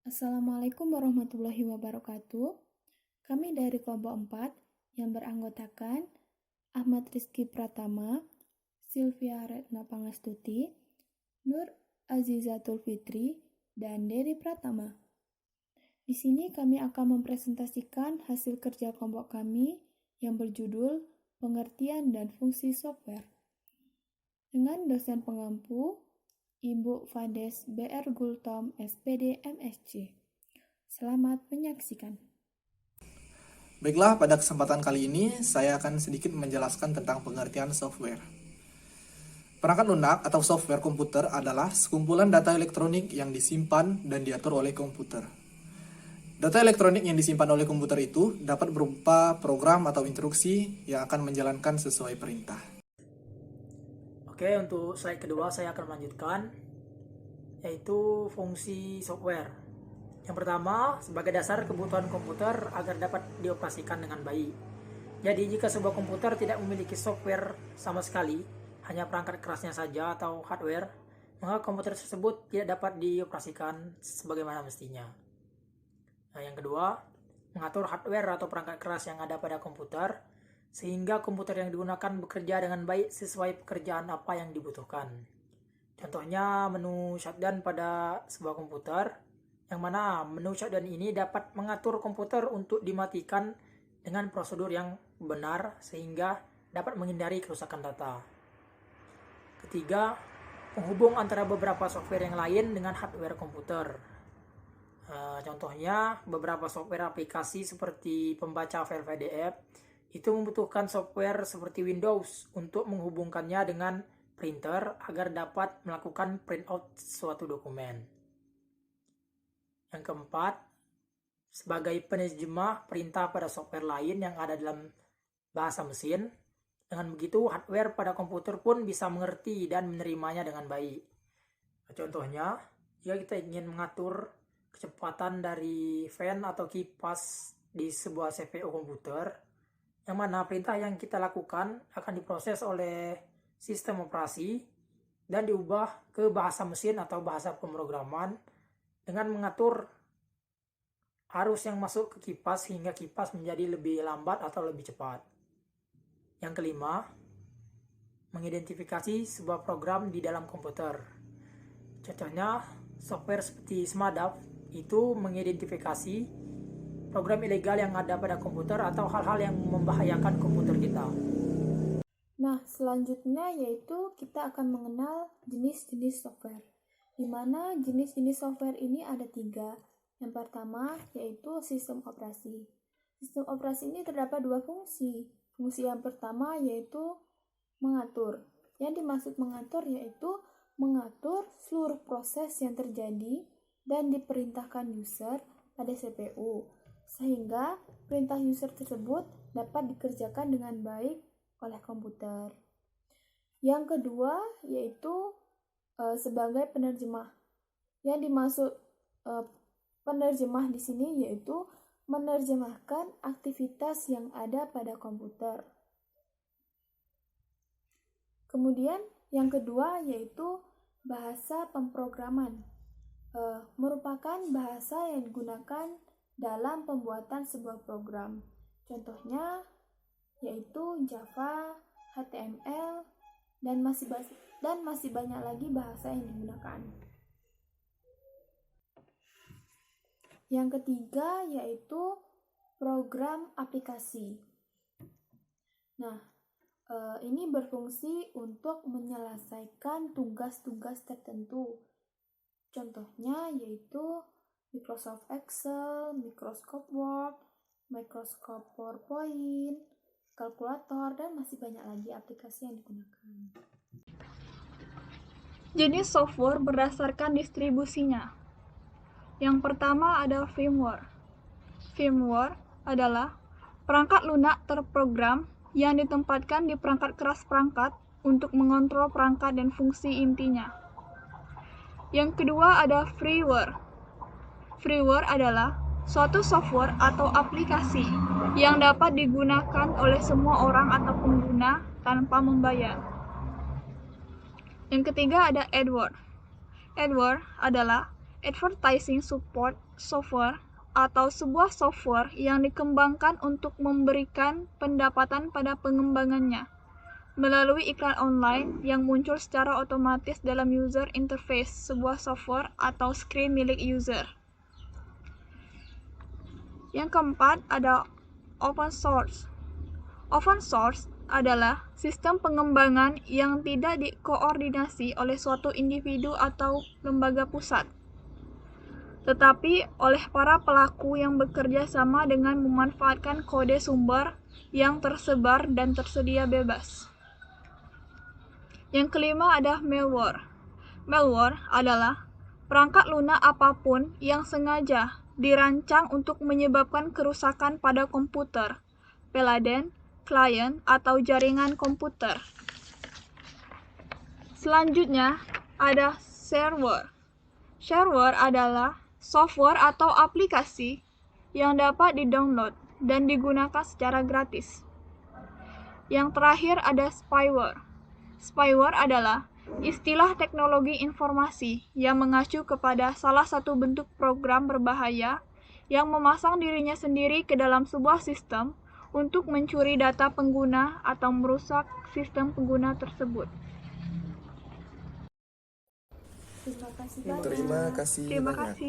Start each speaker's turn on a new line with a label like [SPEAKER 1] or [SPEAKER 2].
[SPEAKER 1] Assalamualaikum warahmatullahi wabarakatuh. Kami dari kelompok 4 yang beranggotakan Ahmad Rizky Pratama, Sylvia Retna Pangastuti, Nur Azizatul Fitri, dan Dery Pratama. Di sini kami akan mempresentasikan hasil kerja kelompok kami yang berjudul Pengertian dan Fungsi Software. Dengan dosen pengampu, Ibu Fades BR Gultom, SPD, MSc. Selamat menyaksikan.
[SPEAKER 2] Baiklah, pada kesempatan kali ini saya akan sedikit menjelaskan tentang pengertian software. Perangkat lunak atau software komputer adalah sekumpulan data elektronik yang disimpan dan diatur oleh komputer. Data elektronik yang disimpan oleh komputer itu dapat berupa program atau instruksi yang akan menjalankan sesuai perintah.
[SPEAKER 3] Oke, untuk slide kedua saya akan melanjutkan, yaitu fungsi software. Yang pertama, sebagai dasar kebutuhan komputer agar dapat dioperasikan dengan baik. Jadi jika sebuah komputer tidak memiliki software sama sekali, hanya perangkat kerasnya saja atau hardware, maka komputer tersebut tidak dapat dioperasikan sebagaimana mestinya. Nah, yang kedua, mengatur hardware atau perangkat keras yang ada pada komputer, sehingga komputer yang digunakan bekerja dengan baik sesuai pekerjaan apa yang dibutuhkan. Contohnya menu shutdown pada sebuah komputer, yang mana menu shutdown ini dapat mengatur komputer untuk dimatikan dengan prosedur yang benar sehingga dapat menghindari kerusakan data. Ketiga, penghubung antara beberapa software yang lain dengan hardware komputer. Contohnya beberapa software aplikasi seperti pembaca file PDF itu membutuhkan software seperti Windows untuk menghubungkannya dengan printer agar dapat melakukan printout suatu dokumen. Yang keempat, sebagai penerjemah perintah pada software lain yang ada dalam bahasa mesin. Dengan begitu, hardware pada komputer pun bisa mengerti dan menerimanya dengan baik. Contohnya, jika kita ingin mengatur kecepatan dari fan atau kipas di sebuah CPU komputer, yang mana perintah yang kita lakukan akan diproses oleh sistem operasi dan diubah ke bahasa mesin atau bahasa pemrograman dengan mengatur arus yang masuk ke kipas hingga kipas menjadi lebih lambat atau lebih cepat. Yang kelima, mengidentifikasi sebuah program di dalam komputer. Contohnya, software seperti Smadaf itu mengidentifikasi program ilegal yang ada pada komputer atau hal-hal yang membahayakan komputer kita.
[SPEAKER 1] Nah, selanjutnya yaitu kita akan mengenal jenis-jenis software, di mana jenis-jenis software ini ada 3. Yang pertama yaitu sistem operasi. Sistem operasi ini terdapat 2 fungsi. Fungsi yang pertama yaitu mengatur. Yang dimaksud mengatur yaitu mengatur seluruh proses yang terjadi dan diperintahkan user pada CPU, sehingga perintah user tersebut dapat dikerjakan dengan baik oleh komputer. Yang kedua yaitu sebagai penerjemah. Yang dimaksud penerjemah di sini yaitu menerjemahkan aktivitas yang ada pada komputer. Kemudian yang kedua yaitu bahasa pemrograman. Merupakan bahasa yang digunakan dalam pembuatan sebuah program. Contohnya yaitu Java, HTML, dan masih banyak lagi bahasa yang digunakan. Yang ketiga yaitu program aplikasi. Nah, ini berfungsi untuk menyelesaikan tugas-tugas tertentu. Contohnya yaitu Microsoft Excel, Microsoft Word, Microsoft PowerPoint, kalkulator, dan masih banyak lagi aplikasi yang digunakan.
[SPEAKER 4] Jenis software berdasarkan distribusinya. Yang pertama ada firmware. Firmware adalah perangkat lunak terprogram yang ditempatkan di perangkat keras perangkat untuk mengontrol perangkat dan fungsi intinya. Yang kedua ada freeware. Freeware adalah suatu software atau aplikasi yang dapat digunakan oleh semua orang atau pengguna tanpa membayar. Yang ketiga ada adware. Adware adalah advertising support software atau sebuah software yang dikembangkan untuk memberikan pendapatan pada pengembangannya melalui iklan online yang muncul secara otomatis dalam user interface sebuah software atau screen milik user. Yang keempat ada open source. Open source adalah sistem pengembangan yang tidak dikoordinasi oleh suatu individu atau lembaga pusat, tetapi oleh para pelaku yang bekerja sama dengan memanfaatkan kode sumber yang tersebar dan tersedia bebas. Yang kelima ada malware. Malware adalah perangkat lunak apapun yang sengaja dirancang untuk menyebabkan kerusakan pada komputer, peladen, klien, atau jaringan komputer. Selanjutnya ada shareware. Shareware adalah software atau aplikasi yang dapat di-download dan digunakan secara gratis. Yang terakhir ada spyware. Spyware adalah istilah teknologi informasi yang mengacu kepada salah satu bentuk program berbahaya yang memasang dirinya sendiri ke dalam sebuah sistem untuk mencuri data pengguna atau merusak sistem pengguna tersebut.
[SPEAKER 1] Terima kasih banyak.
[SPEAKER 5] Terima kasih
[SPEAKER 4] Terima
[SPEAKER 5] banyak.
[SPEAKER 4] kasih.